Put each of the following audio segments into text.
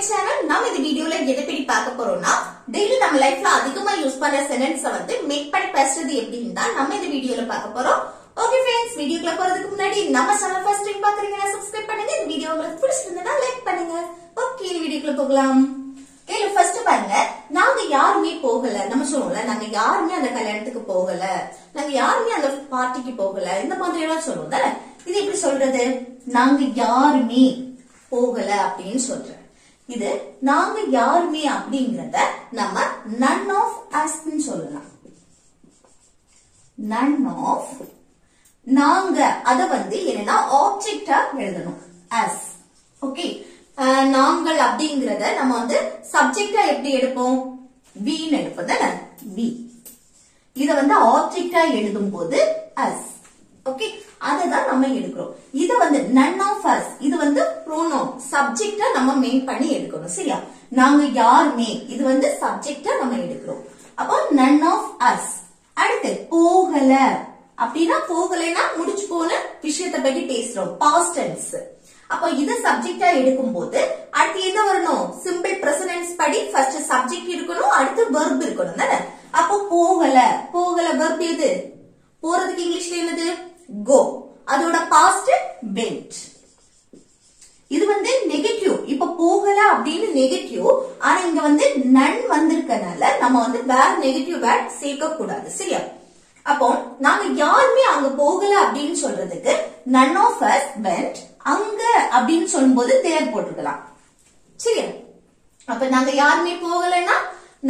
channel. நம்ம இந்த வீடியோல எதை பத்தி பார்க்க போறோம்னா டெய்லி நம்ம லைஃப்ல அதிகமா யூஸ் பண்ற சென்டென்ஸ் வந்து மேக் பண்ணி பேசுறது எப்படின்னு தான் நம்ம இந்த வீடியோல பார்க்க போறோம். ஓகே फ्रेंड्स, வீடியோக்குள்ள போறதுக்கு முன்னாடி நம்ம சேனல் ஃபர்ஸ்ட் டைம் பாக்குறீங்கன்னா சப்ஸ்கிரைப் பண்ணுங்க. இந்த வீடியோ உங்களுக்கு பிடிச்சிருந்தா லைக் பண்ணுங்க. ஓகே, வீடியோக்குள்ள போகலாம். கேளு, ஃபர்ஸ்ட் பாருங்க. நாங்க யாருமே போகல. நம்ம சொல்லுவோம்ல, நாங்க யாருமே அந்த கல்யாணத்துக்கு போகல, நாங்க யாருமே அந்த பார்ட்டிக்கு போகல, இந்த மாதிரி எல்லாம் சொல்லுவோம்ல. இது எப்படி சொல்றது? நாங்க யாருமே போகல அப்படின்னு சொல்றேன். இது நாங்க யாருமே அப்படிங்கறத நம்ம none of us ன்னு சொல்லலாம். none of, நாங்க அத வந்து என்னன்னா ஆப்ஜெக்டா எழுதணும் as. ஓகே, நாங்கள் அப்படிங்கறத நம்ம வந்து சப்ஜெக்டா எப்படி எடுப்போம்? we ன்னு எடுப்போம் தானே, we. இத வந்து ஆப்ஜெக்டா எழுதும் போது as. ஓகே, அததான் நம்ம எடுக்கிறோம். இது வந்து none of us, இது வந்து pronoun, சப்ஜெக்டா நம்ம மெயின் பண்ணி எடுக்கணும். சரியா? நாங்க யாருமே, இது வந்து சப்ஜெக்டா நம்ம எடுக்கிறோம். அப்போ none of us. அடுத்து போகல அப்படின்னா, போகலைன்னா முடிச்சு போன விஷயத்தை பத்தி பேசுறோம், past tense. அப்போ இது சப்ஜெக்டா எடுக்கும் போது அடுத்து என்ன வரணும்? சிம்பிள் பிரசன்ட் படி ஃபர்ஸ்ட் சப்ஜெக்ட் இருக்கணும், அடுத்து verb இருக்கணும் தானே. அப்போ போகல, போகல verb எது? போறதுக்கு இங்கிலீஷ்ல என்னது? go. அதோட past went. இது வந்து நெகட்டிவ். இப்ப போகல அப்படின்னு நெகட்டிவ், ஆனா இங்க வந்து none வந்திருக்கனால நம்ம வந்து வேற நெகட்டிவ் வேர்ட் சேர்க்க கூடாது. சரியா? அப்போ நாங்க யாருமே அங்க போகல அப்படின்னு சொல்றதுக்கு none of us went. அங்க அப்படின்னு சொல்லும்போது தேர் போட்டுக்கலாம். சரியா? அப்ப நாங்க யாருமே போகலன்னா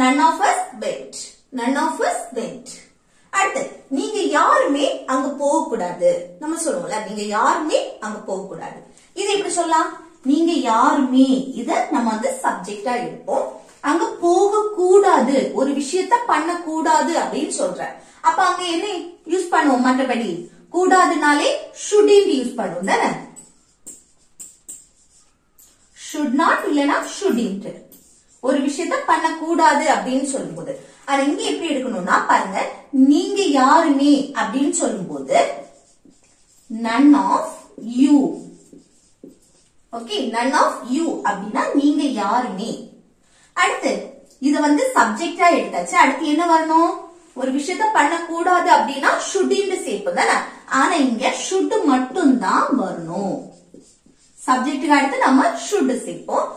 none of us went. none of us went. அடுத்து நீங்க யாருமே அங்க போக கூடாது. நம்ம சொல்லுவோம்ல, நீங்க யாருமே அங்க போக கூடாது. இது எப்படி சொல்லலாம்? நீங்க யாருமே, இத நம்ம வந்து சப்ஜெக்டா எடுப்போம். அங்க போக கூடாது, ஒரு விஷயத்த பண்ண கூடாது அப்படின்னு சொல்ற. அப்ப அங்க என்ன யூஸ் பண்ணுவோம்? மற்றபடி கூடாதுனாலே shouldn't யூஸ் பண்ணுவோம் தானே. should not இல்லனா shouldn't, ஒரு விஷயத்த பண்ண கூடாது அப்படின்னு சொல்லும்போது. ஆனா இங்க எப்படி எடுக்கணும்னா பாருங்க, நீங்க யாருமே அப்படின்னு சொல்லும்போது none of you. Okay, none of you அப்படின்னா நீங்க யாருமே. அடுத்து இத வந்து சப்ஜெக்டா எடுத்தாச்சு. அடுத்து என்ன வரணும்? ஒரு விஷயத்த பண்ண கூடாது அப்படின்னா shouldn't சேர்ப்போம் தானே. ஆனா இங்க should மட்டும் தான் வரணும். சப்ஜெக்டுக்கு அடுத்து நம்ம should சேர்ப்போம்.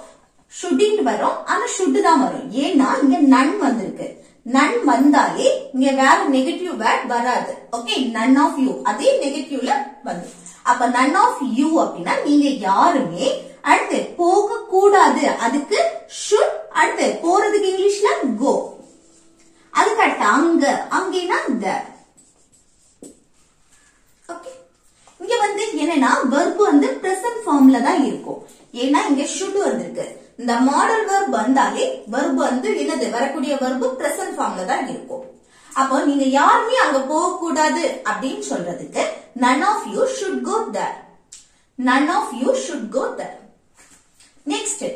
shouldn't வரும், ஆனா should தான் வரும். ஏன்னா இங்க none வந்திருக்கு. none வந்தாலே இங்க வேற நெகட்டிவ் வேர்ட் வராது. ஓகே, none of you அதே நெகட்டிவ்ல வந்து. அப்ப none of you அப்படின்னா நீங்க யாருமே. அடுத்து போக கூடாது, அதுக்கு should. அடுத்து போறதுக்கு இங்கிலீஷ்ல go. அதுக்கு அடுத்து அங்க, அங்கேனா there. ஓகே, இங்க வந்து என்னன்னா verb வந்து present formல தான் இருக்கும். ஏன்னா இங்க should வந்திருக்கு. இந்த மாடல் verb வந்தாலே verb வந்து என்னது? வரக்கூடிய verb present formல தான் இருக்கும். அப்போ நீங்க யாருமே அங்க போக கூடாது அப்படின்னு சொல்றதுக்கு none of you should go there. none of you should go there. Next,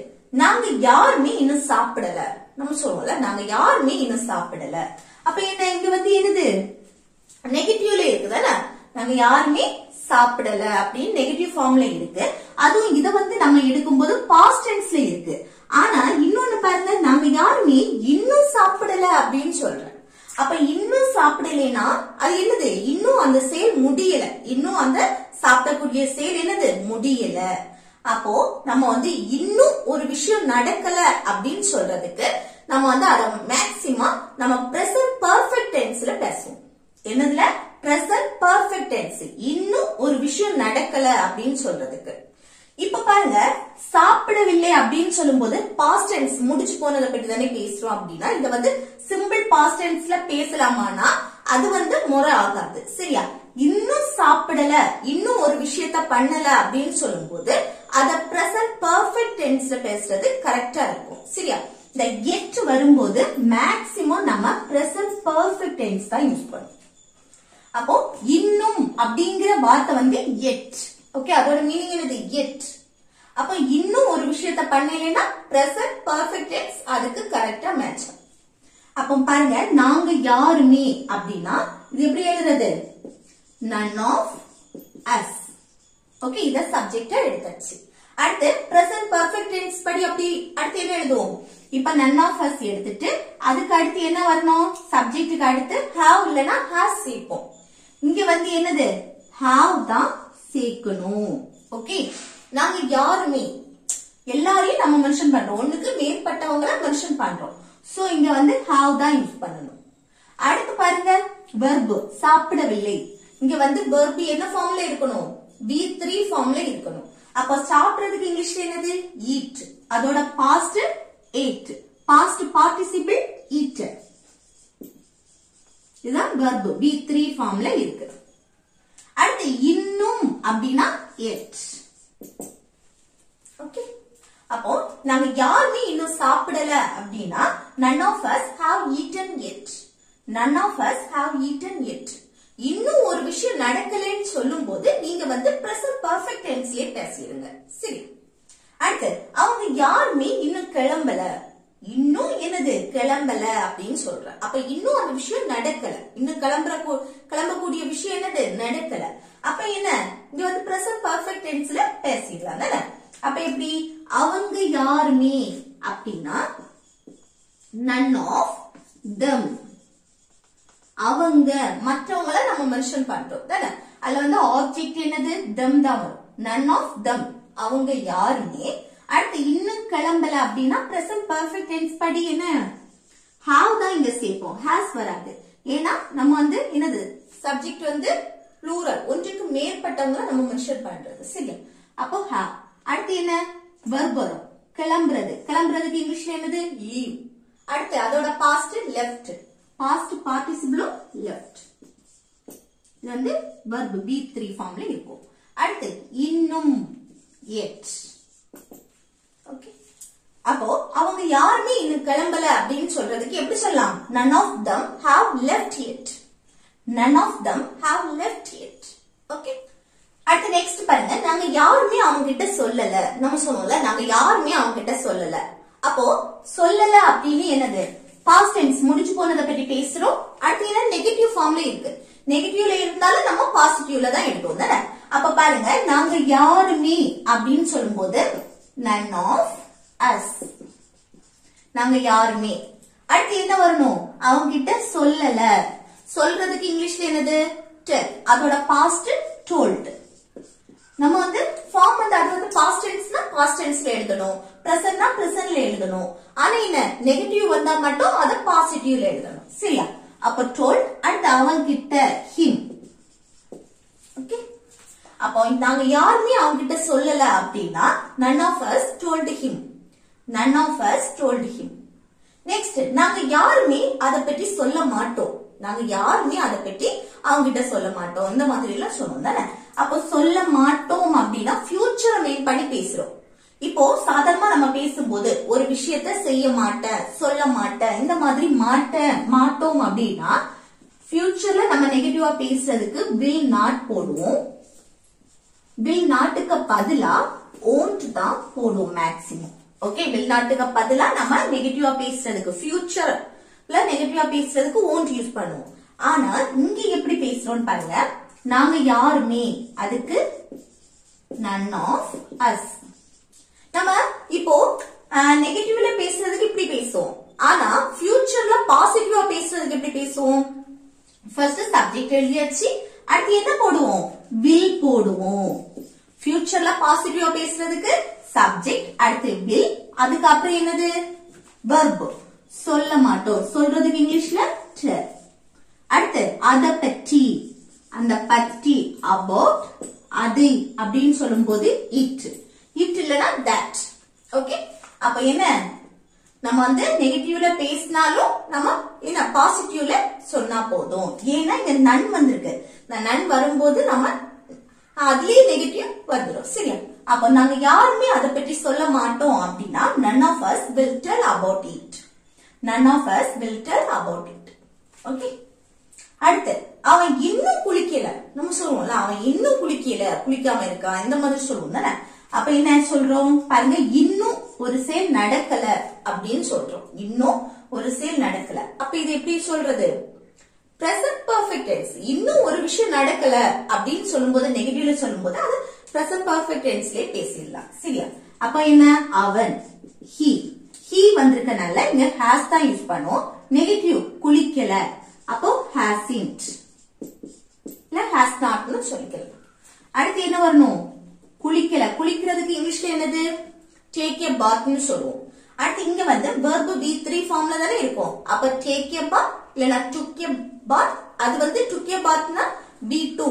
நாங்க யாருமே இன்னும் சாப்பிடல. நம்ம சொல்லுவோம்ல, நாங்க யாருமே இன்னும் சாப்பிடல. அப்ப என்ன இங்க வந்து என்னது? நெகட்டிவ்ல இருக்குதானே. நாங்க யாருமே சாப்பிடல அப்படின்னு நெகட்டிவ் ஃபார்ம்ல இருக்கு. அதுவும் இத வந்து நம்ம எடுக்கும்போது பாஸ்ட் டென்ஸ்ல இருக்கு. ஆனா இன்னொன்னு பாருங்க, நாங்க யாருமே இன்னும் சாப்பிடல அப்படின்னு சொல்றேன். அப்ப இன்னும் சாப்பிடலைன்னா அது என்னது? இன்னும் அந்த செயல் முடியல. இன்னும் அந்த சாப்பிடக்கூடிய செயல் என்னது? முடியல. அப்போ நம்ம வந்து இன்னும் ஒரு விஷயம் நடக்கல அப்படின்னு சொல்றதுக்கு நம்ம வந்து அத மேக்சிமம் நம்ம பிரசன்ட் பெர்ஃபெக்ட் டென்ஸ்ல பேசுவோம். என்னதுல? Present perfect tense. இன்னும் ஒரு விஷயம் நடக்கல அப்படின்னு சொல்றதுக்கு. இப்ப பாருங்க, சாப்பிடவில்லை அப்படின்னு சொல்லும்போது பாஸ்ட் டென்ஸ் முடிச்சு போனதை பற்றி தானே பேசுறோம். அப்படின்னா இத வந்து சிம்பிள் பாஸ்ட் டென்ஸ்ல பேசலாமானா அது வந்து முறை ஆகாது. சரியா? இன்னும் சாப்பிடல, இன்னும் ஒரு விஷயத்த பண்ணல அப்படின்னு சொல்லும்போது அத பிரசன்ட் பெர்ஃபெக்ட் டென்ஸ்ல பேசுறது கரெக்டா இருக்கும். சரியா? இந்த yet வரும்போது மேக்சிமம் நம்ம பிரசன்ட் பெர்ஃபெக்ட் டென்ஸ் தான் யூஸ் பண்ணுவோம். அப்போ இன்னும் அப்படிங்கிற வார்த்தை வந்து yet. ஓகே, அதோட மீனிங் என்னது? yet. அப்ப இன்னும் ஒரு விஷயத்த பண்ணலைன்னா பிரசன்ட் பெர்ஃபெக்ட் டென்ஸ் அதுக்கு கரெக்டா மேட்ச். அப்ப பாருங்க, நாங்க யாருமே அப்படின்னா இது எப்படி எழுதுறது? none of us. ஓகே, இத சப்ஜெக்டா எடுத்தாச்சு. அடுத்து பிரசன்ட் பெர்ஃபெக்ட் டென்ஸ் படி அப்படி அடுத்து என்ன எழுதுவோம்? இப்ப none of us எடுத்துட்டு அதுக்கு அடுத்து என்ன வரணும்? சப்ஜெக்ட்டுக்கு அடுத்து have இல்லனா has சேர்ப்போம். இங்க வந்து என்னது? have தான் சேர்க்கணும். ஓகே, நாங்க யாருமே எல்லாரையும் நம்ம மென்ஷன் பண்றோம், ஒண்ணுக்கு மேற்பட்டவங்கள மென்ஷன் பண்றோம். சோ இங்க வந்து have தான் யூஸ் பண்ணணும். அடுத்து பாருங்க, verb சாப்பிடவில்லை. இங்க வந்து verb என்ன ஃபார்ம்ல இருக்கணும்? V3 ஃபார்ம்ல இருக்கணும். அப்ப சாப்பிடுறதுக்கு இங்கிலீஷ்ல என்னது? eat. அதோட past ate, past participle eaten. இதுதான் verb V3 ஃபார்ம்ல இருக்கு. அடுத்து இன்னும் அப்படினா yet. ஓகே, அப்போ நாங்க யாருமே இன்னும் சாப்பிடல அப்படினா none of us have eaten yet. None of us have eaten yet. இன்னும் ஒரு விஷயம் நடக்கலன்னு சொல்லும்போது நீங்க வந்து present perfect tenseலயே பேசிடுங்க. சரி, அடுத்து அவங்க யாருமே இன்னும் கிளம்பல. இன்னும் என்னது? கிளம்பல அப்படின்னு சொல்ற. அப்ப இன்னும் அந்த விஷயம் நடக்கல. இன்னும் கிளம்பக்கூடிய விஷயம் என்னது? நடக்கல. அப்ப என்ன? இங்க வந்து present perfect tenseல பேசிடலாம் தானே? அப்ப எப்படி? அவங்க யாருமே அப்படின்னா none of them. அவங்க மற்றவங்கள நம்ம மென்ஷன் பண்றோம் தானே? அதுல வந்து ஆப்ஜெக்ட் என்னது? them தான் வரும். none of them அவங்க யாருமே. அடுத்து இன்னும் கிளம்பல அப்படின்னா present perfect tense படி என்ன? have தான் இங்க சேர்ப்போம், has வராது. ஏன்னா நம்ம வந்து என்னது? சப்ஜெக்ட் வந்து plural, ஒன்றுக்கு மேற்பட்டவங்கள நம்ம மென்ஷன் பண்றது. சரி, அப்போ have. அடுத்து என்ன? verb வரும், கிளம்புறது. கிளம்புறதுக்கு இங்கிலீஷ்ல என்னது? leave. அடுத்து அதோட past left, past participle left. இது வந்து verb V3 ஃபார்ம்ல இருக்கும். அடுத்து இன்னும் yet. ஓகே, அப்போ அவங்க யாருமே இன்னும் கிளம்பல அப்படின்னு சொல்றதுக்கு எப்படி சொல்லலாம்? none of them have left yet. None of them have left yet. Okay, அடுத்து நெக்ஸ்ட் பாருங்க, நாங்க யாருமே அவங்க கிட்ட சொல்லல. நம்ம சொன்னோம்ல, நாங்க யாருமே அவங்க கிட்ட சொல்லல. அப்போ சொல்லல அப்படின்னு என்னது? பாஸ்ட் டென்ஸ், முடிஞ்சு போனதை பத்தி பேசுறோம். அடுத்து என்ன? நெகட்டிவ் ஃபார்ம்ல இருக்கு. நெகட்டிவ்ல இருந்தாலும் நம்ம பாசிட்டிவ்ல தான் எடுப்போம் தானே? அப்ப பாருங்க, நாங்க யாருமே அப்படின்னு சொல்லும்போது none of us, நாங்க யாருமே. அடுத்து என்ன வரணும்? அவங்க கிட்ட சொல்லல. சொல்றதுக்கு இங்கிலீஷ்ல என்னது? tell. அதோட past told. நம்ம வந்து ஃபார்ம் வந்து அது வந்து பாஸ்ட் டென்ஸ்னா பாஸ்ட் டென்ஸ்ல எழுதணும், பிரசன்ட்னா பிரசன்ட்ல எழுதணும். ஆனா என்ன? நெகட்டிவ் வந்தா மட்டும் அத பாசிட்டிவ்ல எழுதணும். சரியா? அப்ப told. அடுத்து அவங்க கிட்ட him. ஓகே, அப்போ நாங்க யாருமே அவங்க கிட்ட சொல்லல அப்படின்னா none of us told him. None of us told him. Next, நாங்க யாருமே அத பத்தி சொல்ல மாட்டோம். நாங்க யாருமே அத பத்தி அவங்க கிட்ட சொல்ல மாட்டோம். இந்த மாதிரி எல்லாம் சொன்னோம் தானே? அப்போ சொல்ல மாட்டோம் அப்படின்னா ஃபியூச்சரை மெயின் பண்ணி பேசுறோம். இப்போ சாதாரணமா நம்ம பேசும்போது ஒரு விஷயத்த செய்ய மாட்டேன், சொல்ல மாட்டேன், இந்த மாதிரி மாட்டோம் அப்படின்னா ஃபியூச்சர்ல நம்ம நெகட்டிவா பேசுறதுக்கு will not போடுவோம். will notக்கு பதிலா won't தான் போடுவோம் மேக்ஸிமம். ஓகே, will notக்கு பதிலா நம்ம நெகட்டிவா பேசுறதுக்கு, ஃபியூச்சர்ல நெகட்டிவா பேசுறதுக்கு won't யூஸ் பண்ணுவோம். ஆனா இங்க எப்படி பேசுறோம்னு பாருங்க, நாங்க யாருமே, அதுக்கு none of us. நம்ம இப்போ நெகட்டிவ்ல பேசுறதுக்கு இப்படி பேசுவோம். ஆனா ஃபியூச்சர்ல பாசிட்டிவா பேசுறதுக்கு எப்படி பேசுவோம்? ஃபர்ஸ்ட் சப்ஜெக்ட் எழுதியாச்சு, அடுத்து என்ன போடுவோம்? will போடுவோம். ஃபியூச்சர்ல பாசிட்டிவா பேசுறதுக்கு சப்ஜெக்ட், அடுத்து will, அதுக்கு அப்புறம் என்னது? verb. சொல்ல மாட்டோம், சொல்றதுக்கு இங்கிலீஷ்ல tell. அடுத்து அத பற்றி, அந்த பற்றி about, அது அப்படின்னு சொல்லும்போது it. it இல்லனா that. ஓகே, அப்ப என்ன? நம்ம வந்து நெகட்டிவ்ல பேசினாலும் நம்ம என்ன பாசிட்டிவ்ல சொன்னா போதும். ஏன்னா இங்க none வந்திருக்கு. இந்த none வரும்போது நம்ம அதுலயே நெகட்டிவ் வந்துடும். சரியா? அப்ப நாங்க யாருமே அத பற்றி சொல்ல மாட்டோம் அப்படின்னா none of us will tell about it. None of us will tell about it. Okay, அடுத்து அவன் இன்னும் குளிக்கல. நம்ம சொல்லுவோம்ல, அவன் இன்னும் குளிக்கல, குளிக்காம இருக்கா, இந்த மாதிரி சொல்லுவோம் தானே? அப்ப என்ன சொல்றோம் பாருங்க, இன்னும் ஒரு செயல் நடக்கல அப்படின்னு சொல்றோம். இன்னும் ஒரு செயல் நடக்கல. அப்ப இது எப்படி சொல்றது? present perfect tense. இன்னும் ஒரு விஷயம் நடக்கல அப்படின்னு சொல்லும்போது, நெகட்டிவ்ல சொல்லும்போது அது present perfect tenseலயே பேசிடலாம். சரியா? அப்ப என்ன? அவன், he. he வந்திருக்கனால இங்க has தான் யூஸ் பண்ணுவோம். நெகட்டிவ் குளிக்கல, அப்போ hasn't இல்ல has not னு சொல்லிக்கலாம். அடுத்து என்ன வரணும்? குளிக்கல. குளிக்கிறதுக்கு இங்கிலீஷ்ல என்னது? take a bath னு சொல்லுவோம். அடுத்து இங்க வந்து verb be3 ஃபார்ம்ல தானே இருக்கும். அப்ப take a bath இல்லனா took a bath, அது வந்து took a bath னா be2.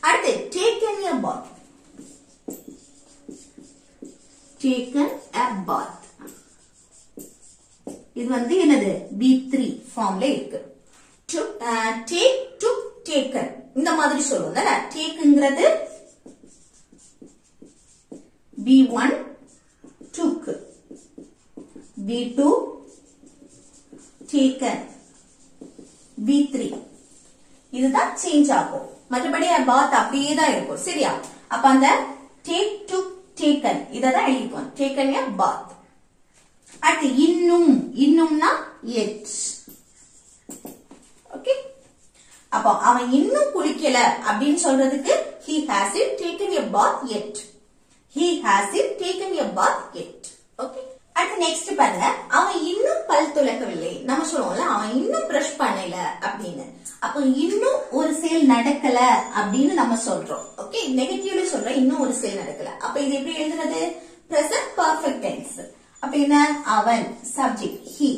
அடுத்து taken a bath, taken a bath, இது வந்து என்னது? be3 ஃபார்ம்ல இருக்கு. take, took, taken இந்த மாதிரி சொல்லுவோம் தானே. takeங்கிறது be1, took, be2, taken, b3 இதுதான் சேஞ்ச் ஆகும். மற்றபடி பாத் அப்படியே தான் இருக்கும். சரியா? அப்ப அந்த take, took, taken இததான் எழுதிக்குவோம். taken a bath. அடுத்து இன்னும், இன்னும்னா yet. ஓகே, அப்போ அவன் இன்னும் குளிக்கல அப்படின்னு சொல்றதுக்கு he hasn't taken a bath yet. he hasn't taken a bath yet. Okay, அடுத்து நெக்ஸ்ட் பாருங்க. அவன் இன்னும் பல் துலக்கவில்லை. நம்ம சொல்லுவோம்ல அவன் இன்னும் பிரஷ் பண்ணல அப்படின்னு. அப்போ இன்னும் ஒரு செயல் நடக்கல அப்படின்னு நம்ம சொல்றோம். ஓகே, நெகட்டிவ்ல சொல்றோம் இன்னும் ஒரு செயல் நடக்கல. அப்ப இது எப்படி எழுதுறது? present perfect tense. அப்ப என்ன? அவன் சப்ஜெக்ட் he,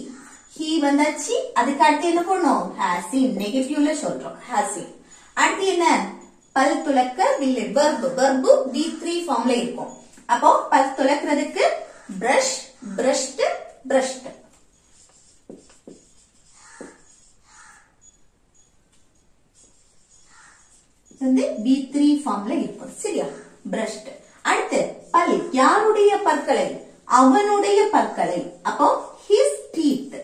he வந்தாச்சு. அதுக்கு அடுத்து என்ன பண்ணணும்? has seen. நெகட்டிவ்ல சொல்றோம் has seen. அடுத்து என்ன? பல் துலக்கவில்லை. verb, verb be3 ஃபார்ம்ல இருக்கும். அப்போ பல் துலக்கிறதுக்கு brush, brushed, brushed. வந்து B3 ஃபார்ம்ல இருக்கும். சரியா? brushed. அடுத்து பல், யாருடைய பற்களை? அவனுடைய பற்களை. அப்போ his teeth.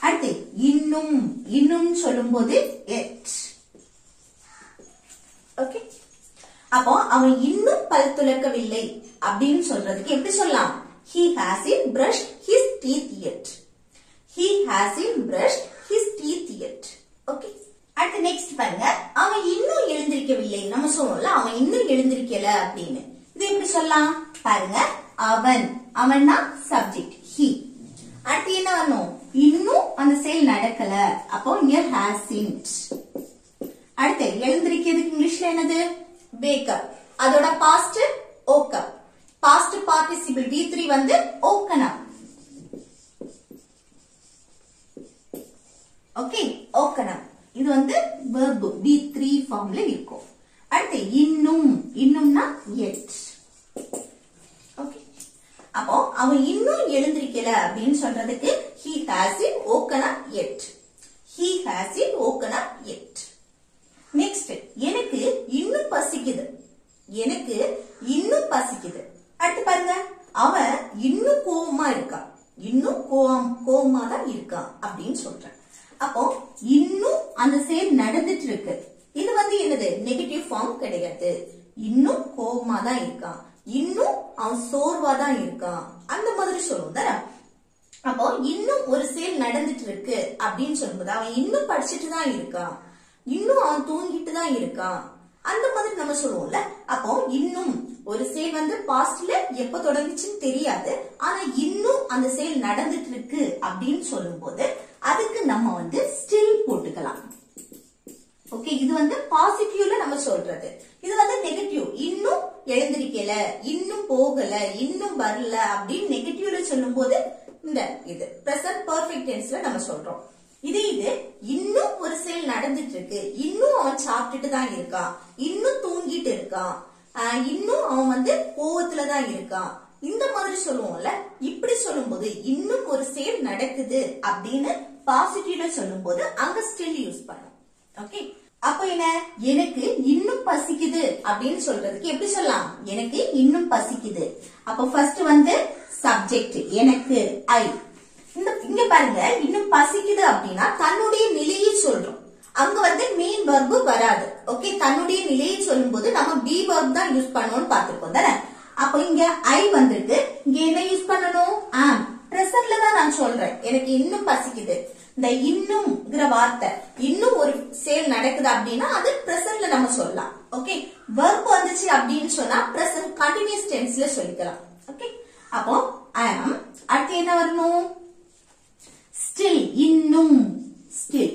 அடுத்து இன்னும், இன்னும் சொல்லும்போது yet. ஓகே, அப்போ அவன் இன்னும் பல் துலக்கவில்லை அப்படின்னு சொல்றதுக்கு எப்படி சொல்லலாம்? he hasn't brushed his teeth yet. he hasn't brushed his teeth yet. Okay, அடுத்து நெக்ஸ்ட் பாருங்க. அவன் இன்னும் எழுந்திருக்கவில்லை. நம்ம சொல்றோம்ல அவன் இன்னும் எழுந்திருக்கல அப்படின்னு. இது எப்படி சொல்லலாம்? பாருங்க, அவன், அவன்னா சப்ஜெக்ட் he. அடுத்து என்ன வரணும்? இன்னும் அந்த செயல் நடக்கல. அப்போ இங்க hasn't. அடுத்து எழுந்திருக்கிறதுக்கு இங்கிலீஷ்ல என்னது? wake up. அதோட past woke up. past participle B3 வந்து woken up. Okay, woken up இது வந்து verb B3 ஃபார்ம்ல இருக்கும். அடுத்து இன்னும், இன்னும்னா yet. ஓகே, அப்போ அவன் இன்னும் எழுந்திருக்கல அப்படின்னு சொல்றதுக்கு he hasn't woken up yet. he hasn't woken up yet. Next, எனக்கு இன்னும் பசிக்குது. எனக்கு இன்னும் பசிக்குது. அடுத்து பாருங்க, அவன் இன்னும் கோவமா இருக்கான். இன்னும் கோவமா தான் இருக்கான் அப்படின்னு சொல்றேன். அப்போ இன்னும் அந்த செயல் நடந்துட்டு இருக்கு. இது வந்து என்னது? நெகட்டிவ் ஃபார்ம் கிடையாது. இன்னும் கோவமா தான் இருக்கான், இன்னும் அவன் சோர்வா தான் இருக்கான், அந்த மாதிரி சொல்லுவோம் தானே. அப்போ இன்னும் ஒரு செயல் நடந்துட்டு இருக்கு அப்படின்னு சொல்லும்போது அவன் இன்னும் படிச்சுட்டு தான் இருக்கான், இன்னும் அவன் தூங்கிட்டு தான் இருக்கான், அந்த மாதிரி நம்ம சொல்லுவோம்ல. அப்போ இன்னும் ஒரு செயல் வந்து பாஸ்ட்ல எப்ப தொடங்குச்சுன்னு தெரியாது, ஆனா இன்னும் அந்த செயல் நடந்துட்டு இருக்கு அப்படின்னு சொல்லும் போது அதுக்கு நம்ம வந்து ஸ்டில் போட்டுக்கலாம். ஓகே, இது வந்து பாசிட்டிவ்ல நம்ம சொல்றது. இது வந்து நெகட்டிவ், இன்னும் எழுந்திருக்கல, இன்னும் போகல, இன்னும் வரல அப்படின்னு நெகட்டிவ்ல சொல்லும் போது இந்த இது பிரசன்ட் பெர்ஃபெக்ட் டென்ஸ்ல நம்ம சொல்றோம். இது இன்னும் ஒரு செயல் நடந்துட்டு இருக்கு, இன்னும் அவன் சாப்பிட்டுட்டு தான் இருக்கான், இன்னும் தூங்கிட்டு இருக்கான், இன்னும் அவன் வந்து கோவத்துலதான் இருக்கான், இந்த மாதிரி சொல்லுவோம்ல. இப்படி சொல்லும் போது இன்னும் ஒரு செயல் நடக்குது அப்படின்னு பாசிட்டிவ்ல சொல்லும் போது அங்க ஸ்டில் யூஸ் பண்ணும். ஓகே, அப்ப என்ன? எனக்கு இன்னும் பசிக்குது அப்படின்னு சொல்றதுக்கு எப்படி சொல்லலாம்? எனக்கு இன்னும் பசிக்குது. அப்ப ஃபர்ஸ்ட் வந்து சப்ஜெக்ட் எனக்கு ஐ. இங்க பாருங்க, இன்னும் பசிக்குது அப்படின்னா தன்னுடைய நிலையை சொல்றோம். அங்க வந்து மெயின் verb வராது. ஓகே, தன்னுடைய நிலையை சொல்லும் போது நம்ம பி verb தான் யூஸ் பண்ணணும்னு பாத்துருக்கோம் தானே. அப்ப இங்க ஐ வந்துருக்கு, இங்க என்ன யூஸ் பண்ணணும்? ஆம். பிரசன்ட்ல தான் நான் சொல்றேன் எனக்கு இன்னும் பசிக்குது. இந்த இன்னும்ங்கிற வார்த்தை இன்னும் ஒரு செயல் நடக்குது அப்படின்னா அது பிரசன்ட்ல நம்ம சொல்லலாம். ஓகே, verb வந்துச்சு அப்படின்னு சொன்னா பிரசன்ட் கண்டினியூஸ் டென்ஸ்ல சொல்லிக்கலாம். ஓகே, அப்போ am அடுத்து என்ன வரணும் still இன்னும் still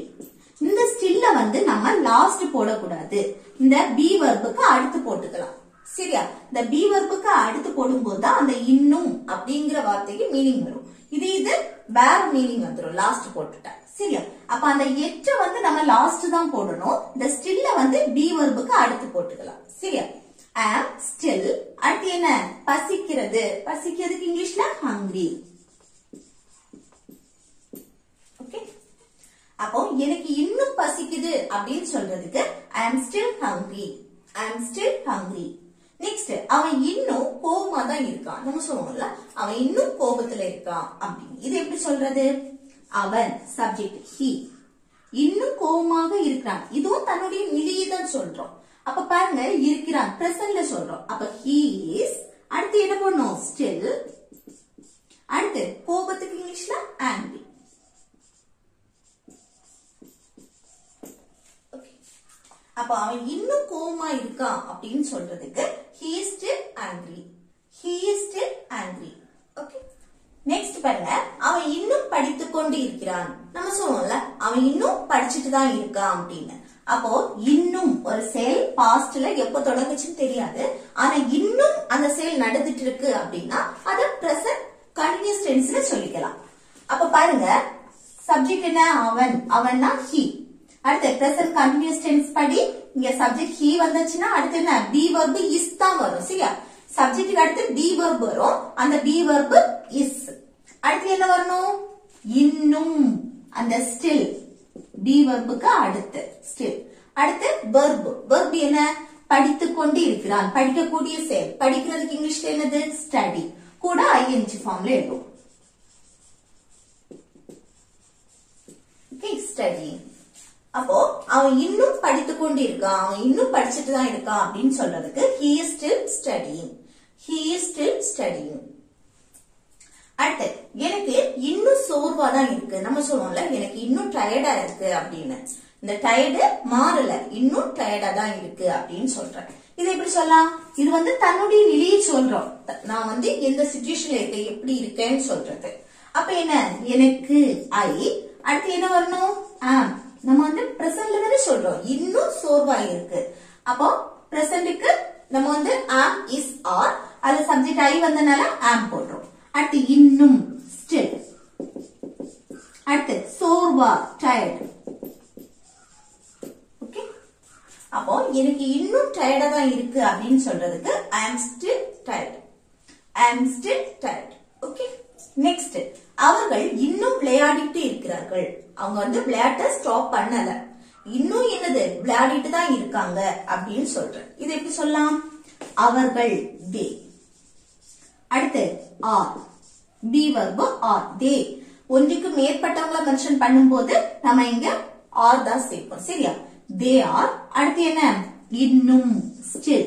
இந்த ஸ்டில்ல வந்து நம்ம லாஸ்ட் போடக்கூடாது இந்த பி வெர்புக்கு அடுத்து போட்டுக்கலாம் சரியா இந்த பி வெர்புக்கு அடுத்து போடும்போது தான் அந்த இன்னும் அப்படிங்கிற வார்த்தைக்கு மீனிங் வரும் இது வேற மீனிங் வந்துரும் லாஸ்ட் போட்டுட்டா சரியா அப்ப அந்த எற்ற வந்து நம்ம லாஸ்ட் தான் போடணும் இந்த ஸ்டில்ல வந்து பி வெர்புக்கு அடுத்து போட்டுக்கலாம் சரியா am still அடுத்து என்ன பசிக்கிறது பசிக்கிறதுக்கு இங்கிலீஷ்ல hungry அப்போ எனக்கு இன்னும் பசிக்குது அப்படின்னு சொல்றதுக்கு I am still hungry I am still hungry next அவன் இன்னும் கோபமா தான் இருக்கான் நம்ம சொல்லுவோம்ல அவன் இன்னும் கோபத்துல இருக்கான் அப்படின்னு இது எப்படி சொல்றது அவன் சப்ஜெக்ட் he இன்னும் கோபமாக இருக்கிறான் இதுவும் தன்னுடைய நிலையை தான் சொல்றோம் அப்ப பாருங்க இருக்கிறான் பிரசன்ட்ல சொல்றோம் அப்ப he is அடுத்து என்ன பண்ணணும் still அடுத்து கோபத்துக்கு இங்கிலீஷ்ல angry அப்ப அவன் இன்னும் கோபமா இருக்கான் அப்படின்னு சொல்றதுக்கு he is still angry he is still angry okay next பாருங்க அவன் இன்னும் படித்துக் கொண்டு இருக்கிறான் நம்ம சொல்லுவோம்ல அவன் இன்னும் படிச்சுட்டு தான் இருக்கான் அப்படின்னு அப்போ இன்னும் ஒரு செயல் பாஸ்ட்ல எப்ப தொடங்குச்சுன்னு தெரியாது ஆனா இன்னும் அந்த செயல் நடந்துட்டு இருக்கு அப்படின்னா அத பிரசன்ட் கண்டினியூஸ் டென்ஸ்ல சொல்லிக்கலாம் அப்ப பாருங்க சப்ஜெக்ட் என்ன அவன் அவன்னா he அடுத்து present continuous tense படி இங்க subject he வந்துச்சுன்னா அடுத்து என்ன be verb is தான் வரும் சரியா சப்ஜெக்ட்டுக்கு அடுத்து be verb வரும் அந்த be verb is அடுத்து என்ன வரணும் இன்னும் அந்த still be verbக்கு அடுத்து still அடுத்து verb என்ன படித்துக் கொண்டு இருக்கிறான் படிக்கக்கூடிய செயல் படிக்கிறதுக்கு இங்கிலீஷ்ல என்னது study கூட ing ஃபார்ம்ல எழுதும் okay study அப்போ அவன் இன்னும் படித்துக் கொண்டு இருக்கான் அவன் இன்னும் படிச்சுட்டு தான் இருக்கான் அப்படின்னு சொல்றதுக்கு he is still studying he is still studying அடுத்து எனக்கு இன்னும் சோர்வா தான் இருக்கு நம்ம சொல்லுவோம்ல எனக்கு இன்னும் டயர்டா இருக்கு அப்படின்னு இந்த டயர்டு மாறல இன்னும் டயர்டா தான் இருக்கு அப்படின்னு சொல்றேன் இது எப்படி சொல்லலாம் இது வந்து தன்னுடைய நிலையை சொல்றோம் நான் வந்து எந்த சிச்சுவேஷன்ல இருக்கேன் எப்படி இருக்கேன்னு சொல்றது அப்ப என்ன எனக்கு I அடுத்து என்ன வரணும் am நம்ம வந்து பிரசன்ட்ல தானே சொல்றோம் இன்னும் சோர்வா இருக்கு அப்போ பிரசன்ட்க்கு நம்ம வந்து am is are அது சப்ஜெக்ட் I வந்தனால am போடுறோம் அடுத்து இன்னும் still அடுத்து சோர்வா tired ஓகே அப்போ எனக்கு இன்னும் டயர்டா தான் இருக்கு அப்படின்னு சொல்றதுக்கு I am still tired I am still tired okay next அவர்கள் இன்னும் விளையாடிட்டு இருக்கிறார்கள் அவங்க வந்து விளையாட்ட ஸ்டாப் பண்ணல இன்னும் என்னது விளையாடிட்டு தான் இருக்காங்க அப்படின்னு சொல்றேன் இது எப்படி சொல்லலாம் அவர்கள் they அடுத்து are be verb are they ஒன்றுக்கு மேற்பட்டவங்களை மென்ஷன் பண்ணும்போது நம்ம இங்க are தான் சேர்ப்போம் சரியா they are அடுத்து என்ன இன்னும் still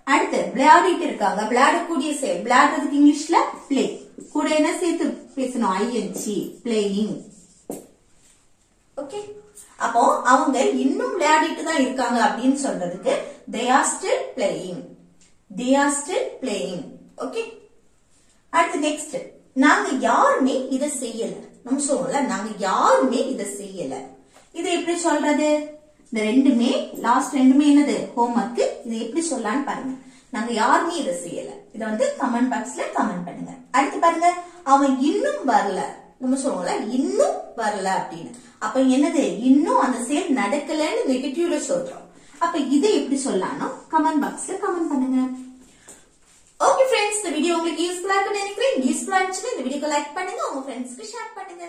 அடுத்து விளையாடிட்டு இருக்காங்க விளையாடக்கூடிய செயல் விளையாடுறதுக்கு இங்கிலீஷ்ல play கூட என்ன சேர்த்து பேசணும் ing playing ஓகே அப்போ அவங்க இன்னும் விளையாடிட்டு தான் இருக்காங்க அப்படின்னு சொல்றதுக்கு they are still playing they are still playing okay அடுத்து நெக்ஸ்ட் நாங்க யாருமே இத செய்யல நம்ம சொல்றோம்ல நாங்க யாருமே இத செய்யல இது எப்படி சொல்றது இந்த ரெண்டுமே லாஸ்ட் ரெண்டுமே என்னது ஹோம்வொர்க் இது எப்படி சொல்லலாம்னு பாருங்க நாங்க யாருமே இத செய்யல இத வந்து கமெண்ட் பாக்ஸ்ல கமெண்ட் பண்ணுங்க அடுத்து பாருங்க அவன் இன்னும் வரல நம்ம சொல்றோம்ல இன்னும் வரல அப்படின்னு அப்ப என்னது இன்னும் அந்த செயல் நடக்கலன்னு நெகட்டிவ்ல சொல்றோம் அப்ப இதை எப்படி சொல்லலாம்னா கமெண்ட் பாக்ஸ்ல கமெண்ட் பண்ணுங்க ஓகே फ्रेंड्स இந்த வீடியோ உங்களுக்கு யூஸ்ஃபுல்லா இருக்குன்னு நினைக்கிறேன் யூஸ்ஃபுல்லா இருந்துச்சுன்னா இந்த வீடியோக்கு லைக் பண்ணுங்க உங்க ஃப்ரெண்ட்ஸ்க்கு ஷேர் பண்ணுங்க